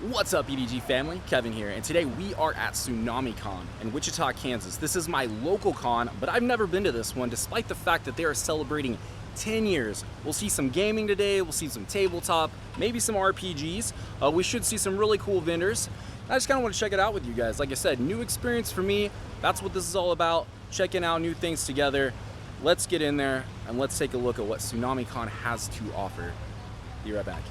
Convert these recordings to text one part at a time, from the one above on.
What's up, E.D.G family? Kevin here, and today we are at Tsunami Con in Wichita, Kansas. This is my local con, but I've never been to this one despite the fact that they are celebrating 10 years. We'll see some gaming today, we'll see some tabletop, maybe some RPGs. We should see some really cool vendors. I just kind of want to check it out with you guys. Like I said, new experience for me. That's what this is all about, checking out new things together. Let's get in there and let's take a look at what Tsunami Con has to offer. Be right back.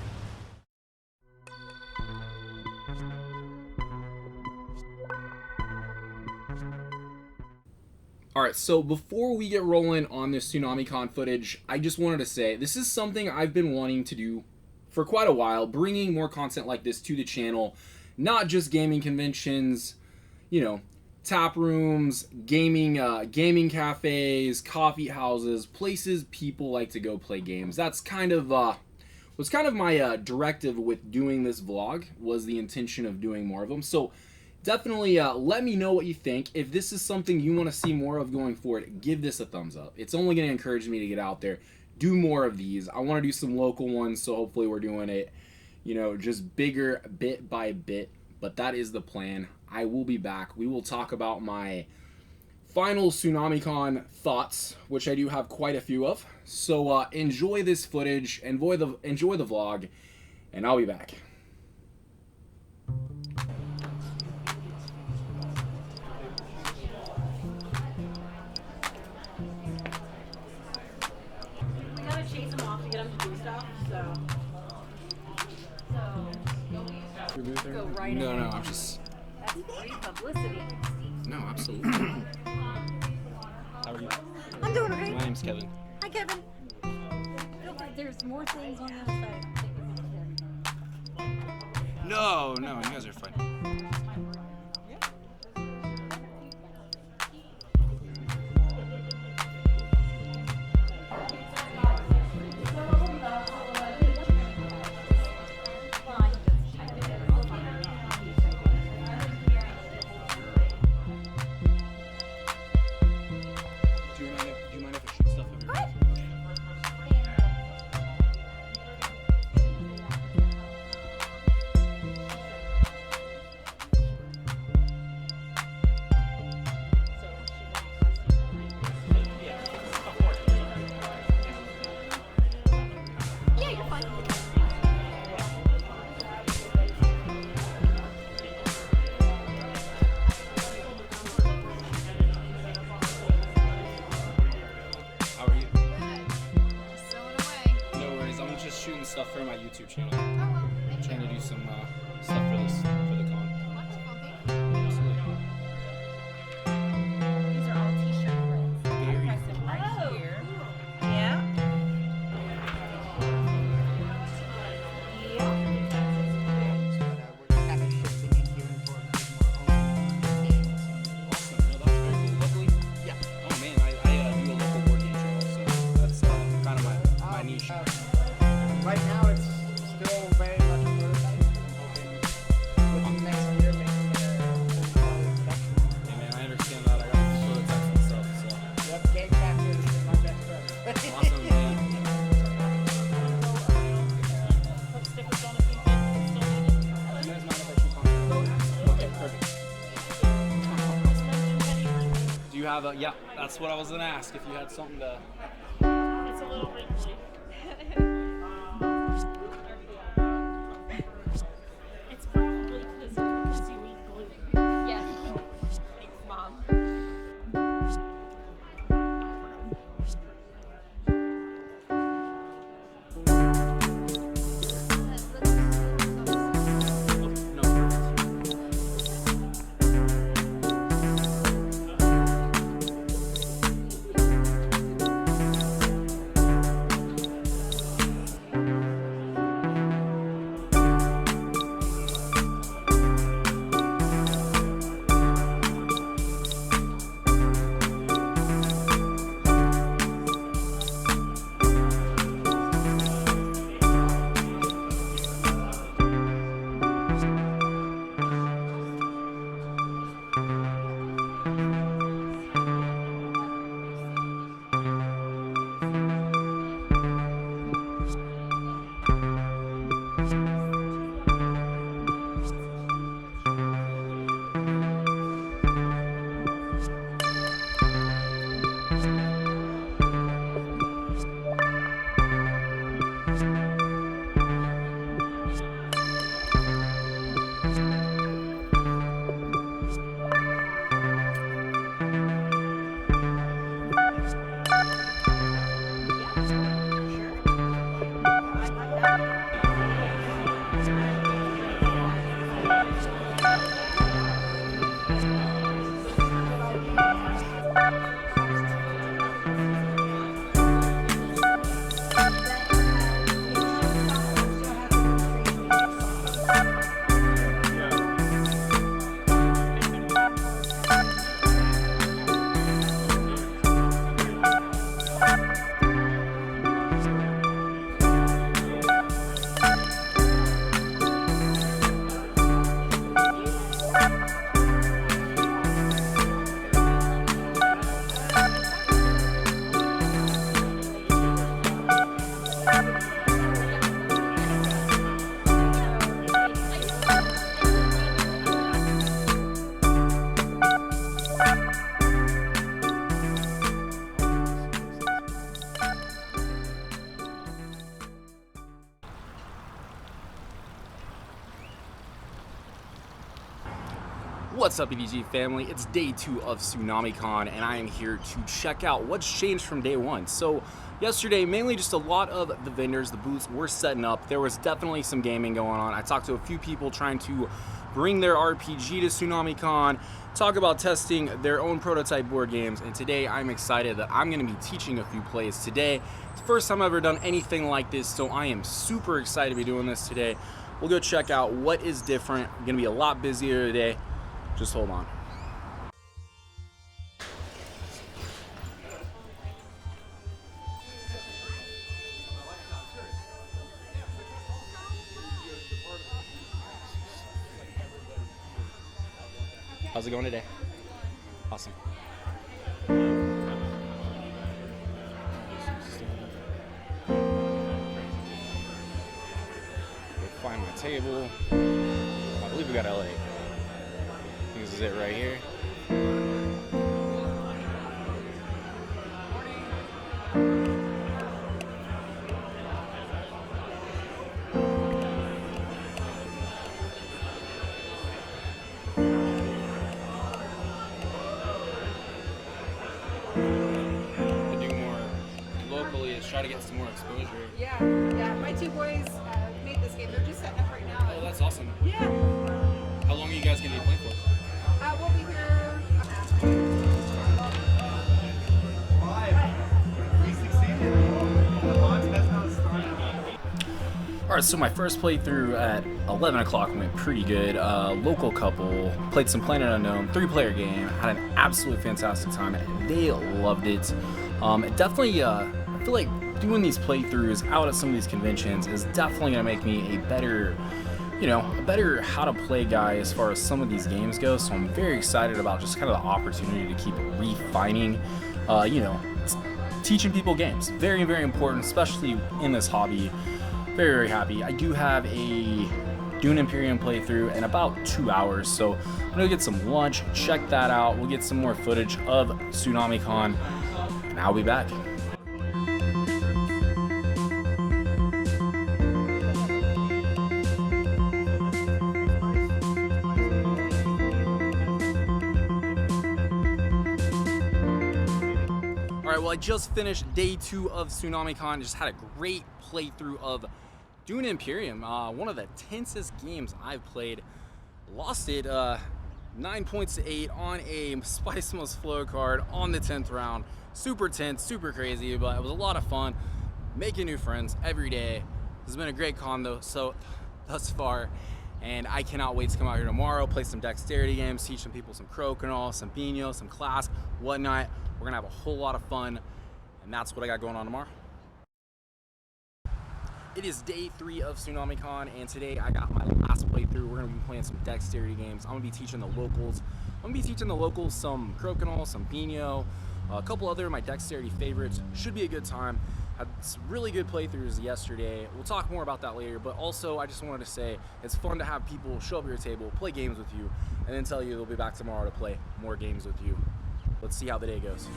Alright, so before we get rolling on this Tsunami Con footage, I just wanted to say this is something I've been wanting to do for quite a while, bringing more content like this to the channel. Not just gaming conventions, you know, tap rooms, gaming cafes, coffee houses, places people like to go play games. That's kind of was kind of my directive with doing this vlog, was the intention of doing more of them. So definitely let me know what you think. If this is something you want to see more of going forward, give this a thumbs up. It's only going to encourage me to get out there, do more of these. I want to do some local ones, so hopefully we're doing it, you know, just bigger bit by bit. But that is the plan. I will be back. We will talk about my final Tsunami Con thoughts, which I do have quite a few of. So enjoy this footage, enjoy the vlog, and I'll be back. Go right No, ahead. I'm just... That's free publicity. No, absolutely. How are you? I'm doing okay. My name's Kevin. Hi, Kevin. Feel like there's more things on the other side. No, you guys are fine. Do you mind if I shoot stuff over here? Yeah, you're fine. How are you? Good. Just sewing away. No worries, I'm just shooting stuff for my YouTube channel. Oh, well, I'm thank trying you. to do some stuff for the con. Wonderful, thank you. Absolutely. These are all t-shirt prints. Very Press them right Oh. here. Yeah. Awesome. No, that's very cool. Locally? Yeah. Oh man, I do a local board game channel, so that's kind of my niche. Right now, it's still very much a prototype. I'm hoping within next year, making it a full production. Hey man, I understand that. I got prototypes myself, so. Yep, Game Captain is my best friend. Awesome, man. Put stickers on if you still need it. You guys mind if I shoot content? Okay, perfect. Do you have a, yeah, that's what I was gonna ask, if you had something to. It's a little wrinkly. It's probably because you eat gluten. Yeah. Thanks, Mom. No, perfect. What's up, E.D.G family? It's day 2 of Tsunami Con, and I am here to check out what's changed from day 1. So yesterday, mainly just a lot of the vendors, the booths were setting up. There was definitely some gaming going on. I talked to a few people trying to bring their RPG to Tsunami Con, talk about testing their own prototype board games, and today I'm excited that I'm going to be teaching a few plays today. It's the first time I've ever done anything like this, so I am super excited to be doing this today. We'll go check out what is different. I'm going to be a lot busier today. Just hold on. How's it going today? Awesome. Find my table. I believe we got LA. This is it right here. To do more locally is try to get some more exposure. Yeah. My two boys made this game. They're just setting up right now. Oh, that's awesome. Yeah. How long are you guys going to be playing for? We'll be here. We succeeded. The launch has not started. Alright, so my first playthrough at 11 o'clock went pretty good. Local couple, played some Planet Unknown, 3-player game, had an absolutely fantastic time. They loved it. Definitely, I feel like doing these playthroughs out at some of these conventions is definitely going to make me a better how to play guy as far as some of these games go. So I'm very excited about just kind of the opportunity to keep refining, teaching people games. Very, very important, especially in this hobby. Very, very happy. I do have a Dune Imperium playthrough in about 2 hours, so I'm gonna get some lunch, check that out. We'll get some more footage of Tsunami Con, and I'll be back. Alright, well, I just finished day 2 of Tsunami Con. Just had a great playthrough of Dune Imperium, one of the tensest games I've played. Lost it 9 points to 8 on a Spice Must Flow card on the 10th round. Super tense, super crazy, but it was a lot of fun. Making new friends every day. This has been a great con though, so thus far. And I cannot wait to come out here tomorrow, play some dexterity games, teach some people some crokinole, some bino, some class, whatnot. We're gonna have a whole lot of fun, and that's what I got going on tomorrow. It is day 3 of Tsunami Con, and today I got my last playthrough. We're gonna be playing some dexterity games. I'm gonna be teaching the locals. Some crokinole, some bino, a couple other of my dexterity favorites. Should be a good time. Had some really good playthroughs yesterday. We'll talk more about that later, but also I just wanted to say it's fun to have people show up at your table, play games with you, and then tell you they'll be back tomorrow to play more games with you. Let's see how the day goes.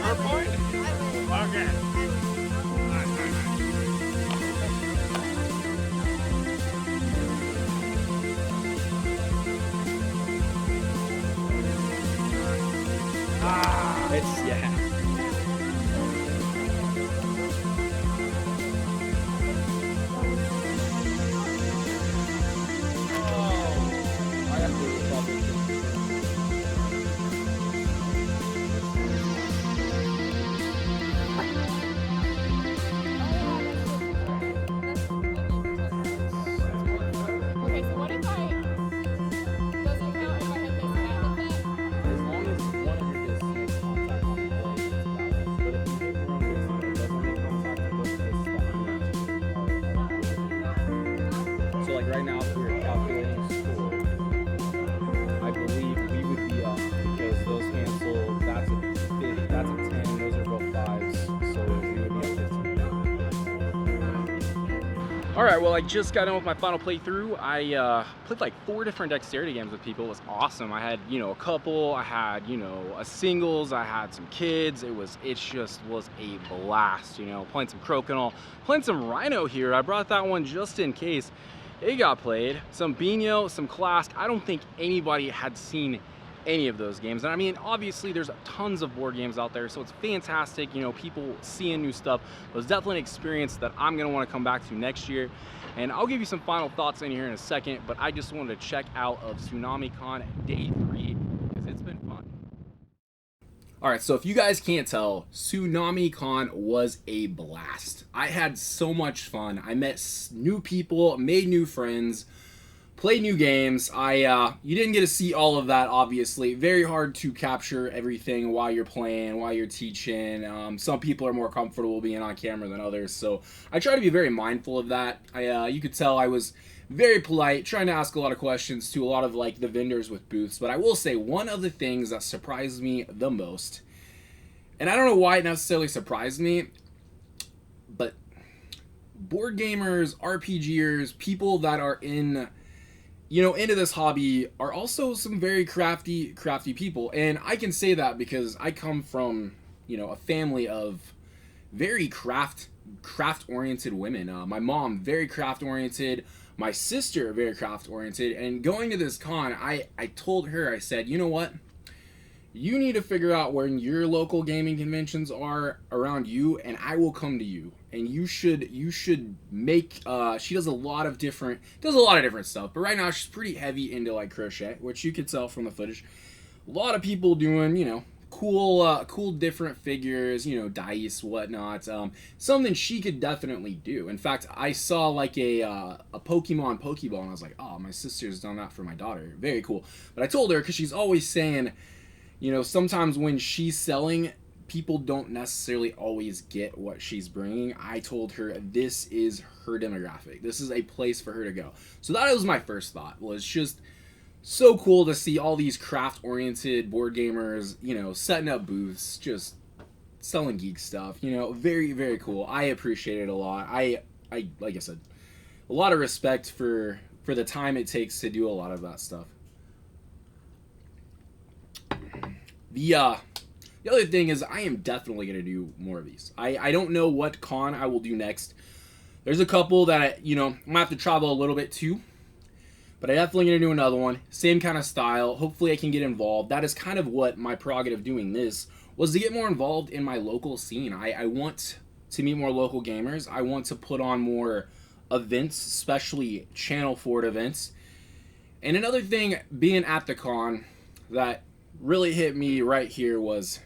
Her point? Okay. Yeah. Okay, so what if I doesn't count if I hit this and I hit that? As long as one of your discs contact on the blade, but if you hit one disc and it doesn't make contact with both discs, so like right now, if we were calculating score, I believe we would be up because those cancel. That's a 10. Those are both 5s, so we would be up 15. Alright, well I just got done with my final playthrough. I played like 4 different dexterity games with people. It was awesome. I had, you know, a couple, I had, you know, a singles, I had some kids. It just was a blast, you know, playing some crokinole, playing some rhino here. I brought that one just in case it got played. Some Bino, some Clask. I don't think anybody had seen any of those games. And I mean, obviously there's tons of board games out there, so it's fantastic, you know, people seeing new stuff. It was definitely an experience that I'm gonna want to come back to next year. And I'll give you some final thoughts in here in a second, but I just wanted to check out of Tsunami Con Day 3 because it's been fun. Alright, so if you guys can't tell, Tsunami Con was a blast. I had so much fun. I met new people, made new friends, played new games. You didn't get to see all of that, obviously. Very hard to capture everything while you're playing, while you're teaching. Some people are more comfortable being on camera than others, so I try to be very mindful of that. You could tell I was very polite, trying to ask a lot of questions to a lot of like the vendors with booths, but I will say one of the things that surprised me the most, and I don't know why it necessarily surprised me, but board gamers, RPGers, people that are in, you know, into this hobby are also some very crafty people. And I can say that because I come from, you know, a family of very craft oriented women. My mom, very craft oriented. My sister, very craft oriented. And going to this con, I told her, I said, you know what? You need to figure out where your local gaming conventions are around you, and I will come to you. And you should make, she does a lot of different stuff, but right now she's pretty heavy into like crochet, which you could tell from the footage. A lot of people doing, you know, cool different figures, you know, dice, whatnot. Something she could definitely do. In fact, I saw like a Pokemon Pokeball, and I was like, oh, my sister's done that for my daughter. Very cool. But I told her, because she's always saying, you know, sometimes when she's selling, people don't necessarily always get what she's bringing. I told her this is her demographic. This is a place for her to go. So that was my first thought, was just so cool to see all these craft-oriented board gamers, you know, setting up booths, just selling geek stuff, you know, very, very cool. I appreciate it a lot. I like I said, a lot of respect for the time it takes to do a lot of that stuff. The other thing is I am definitely going to do more of these. I don't know what con I will do next. There's a couple that, you know, I'm going to have to travel a little bit to. But I'm definitely going to do another one. Same kind of style. Hopefully I can get involved. That is kind of what my prerogative doing this was, to get more involved in my local scene. I want to meet more local gamers. I want to put on more events, especially channel forward events. And another thing being at the con that really hit me right here was,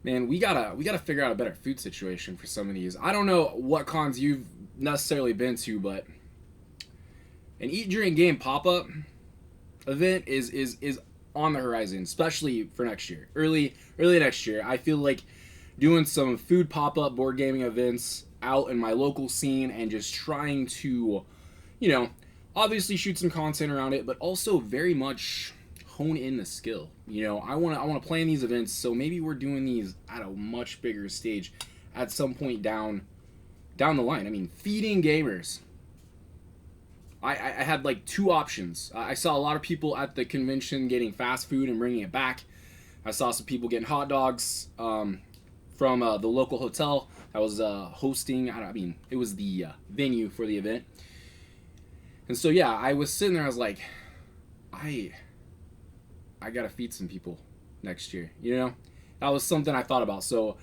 man, we gotta figure out a better food situation for some of these. I don't know what cons you've necessarily been to, but an eat, drink, game pop-up event is on the horizon, especially for next year, early next year. I feel like doing some food pop-up board gaming events out in my local scene and just trying to, you know, obviously shoot some content around it, but also very much hone in the skill. You know, I want to plan these events, so maybe we're doing these at a much bigger stage at some point down the line. I mean, feeding gamers. I had like 2 options. I saw a lot of people at the convention getting fast food and bringing it back. I saw some people getting hot dogs from the local hotel that was hosting. It was the venue for the event. And so yeah, I was sitting there. I was like, I gotta feed some people next year. You know, that was something I thought about. So.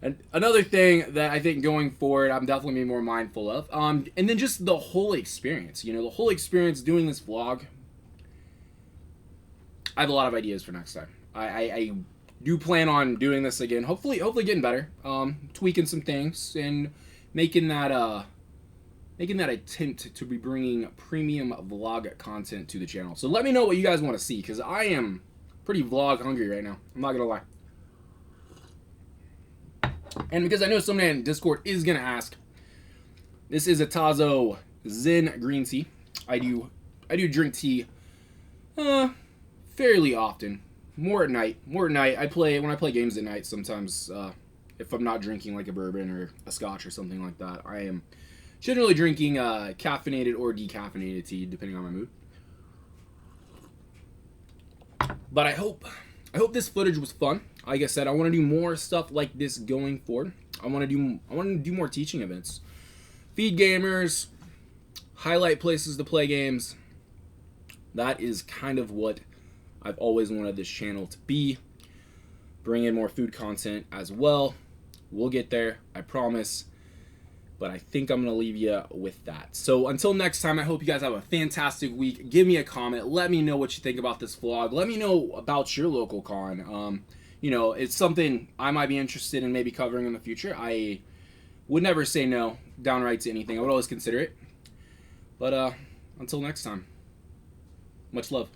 And another thing that I think going forward, I'm definitely being more mindful of. And then just the whole experience. You know, the whole experience doing this vlog. I have a lot of ideas for next time. I do plan on doing this again. Hopefully getting better. Tweaking some things and making that attempt to be bringing premium vlog content to the channel. So let me know what you guys want to see, because I am pretty vlog hungry right now. I'm not gonna lie. And because I know somebody in Discord is going to ask, this is a Tazo Zen green tea. I do drink tea fairly often. More at night. When I play games at night, sometimes if I'm not drinking like a bourbon or a scotch or something like that, I am Generally drinking caffeinated or decaffeinated tea, depending on my mood. But I hope this footage was fun. Like I said, I want to do more stuff like this going forward. I want to do more teaching events. Feed gamers, highlight places to play games. That is kind of what I've always wanted this channel to be. Bring in more food content as well. We'll get there, I promise. But I think I'm going to leave you with that. So until next time, I hope you guys have a fantastic week. Give me a comment. Let me know what you think about this vlog. Let me know about your local con. You know, it's something I might be interested in maybe covering in the future. I would never say no downright to anything. I would always consider it. But until next time, much love.